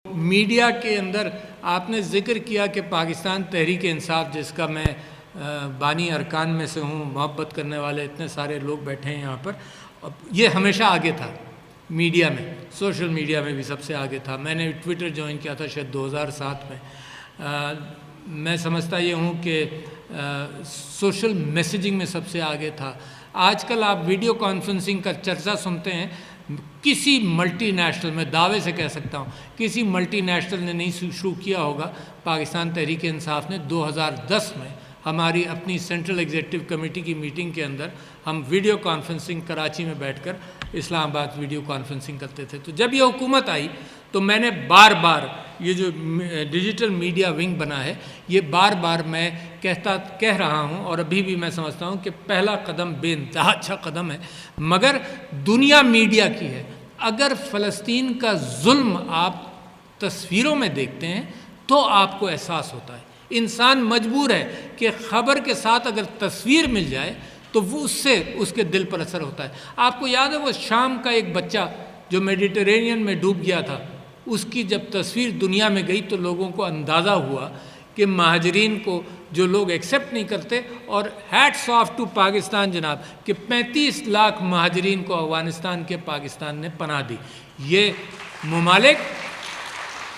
Media کے اندر آپ نے ذکر کیا کہ پاکستان تحریک انصاف، جس کا میں بانی ارکان میں سے ہوں، محبت کرنے والے اتنے سارے لوگ بیٹھے ہیں یہاں پر، یہ ہمیشہ آگے تھا میڈیا میں، سوشل میڈیا میں بھی سب سے آگے تھا۔ میں نے ٹویٹر جوائن کیا تھا شاید 2007 میں۔ میں سمجھتا یہ ہوں کہ سوشل میسیجنگ میں سب سے آگے تھا۔ آج کل آپ ویڈیو کانفرنسنگ کا چرچا سنتے ہیں، کسی ملٹی نیشنل، میں دعوے سے کہہ سکتا ہوں کسی ملٹی نیشنل نے نہیں شروع کیا ہوگا۔ پاکستان تحریک انصاف نے 2010 میں ہماری اپنی سینٹرل ایگزیکٹو کمیٹی کی میٹنگ کے اندر ہم ویڈیو کانفرنسنگ کراچی میں بیٹھ کر اسلام آباد ویڈیو کانفرنسنگ کرتے تھے۔ تو جب یہ حکومت آئی تو میں نے بار بار یہ جو ڈیجیٹل میڈیا ونگ بنا ہے، یہ بار بار میں کہہ رہا ہوں، اور ابھی بھی میں سمجھتا ہوں کہ پہلا قدم بے انتہا اچھا قدم ہے، مگر دنیا میڈیا کی ہے۔ اگر فلسطین کا ظلم آپ تصویروں میں دیکھتے ہیں تو آپ کو احساس ہوتا ہے۔ انسان مجبور ہے کہ خبر کے ساتھ اگر تصویر مل جائے تو وہ اس سے اس کے دل پر اثر ہوتا ہے۔ آپ کو یاد ہے وہ شام کا ایک بچہ جو میڈیٹرینین میں ڈوب گیا تھا، اس کی جب تصویر دنیا میں گئی تو لوگوں کو اندازہ ہوا کہ مہاجرین کو جو لوگ ایکسیپٹ نہیں کرتے، اور ہیٹس آف ٹو پاکستان جناب کہ 35 لاکھ مہاجرین کو افغانستان کے پاکستان نے پناہ دی۔ یہ ممالک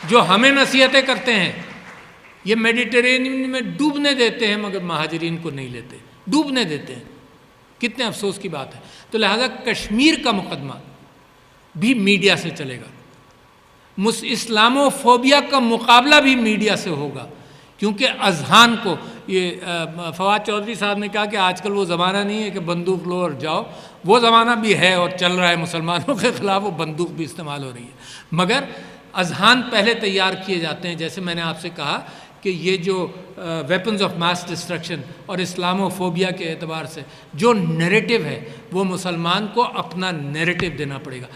جو ہمیں نصیحتیں کرتے ہیں، یہ میڈیٹرینین میں ڈوبنے دیتے ہیں مگر مہاجرین کو نہیں لیتے، ڈوبنے دیتے ہیں۔ کتنے افسوس کی بات ہے۔ تو لہذا کشمیر کا مقدمہ بھی میڈیا سے چلے گا، اسلامو فوبیا کا مقابلہ بھی میڈیا سے ہوگا، کیونکہ اذہان کو یہ فواد چودھری صاحب نے کہا کہ آج کل وہ زمانہ نہیں ہے کہ بندوق لو اور جاؤ، وہ زمانہ بھی ہے اور چل رہا ہے، مسلمانوں کے خلاف وہ بندوق بھی استعمال ہو رہی ہے، مگر اذہان پہلے تیار کیے جاتے ہیں۔ جیسے میں نے آپ سے کہا کہ یہ جو ویپنز آف ماس ڈسٹرکشن اور اسلامو فوبیا کے اعتبار سے جو نیریٹو ہے، وہ مسلمان کو اپنا نیریٹو دینا پڑے گا۔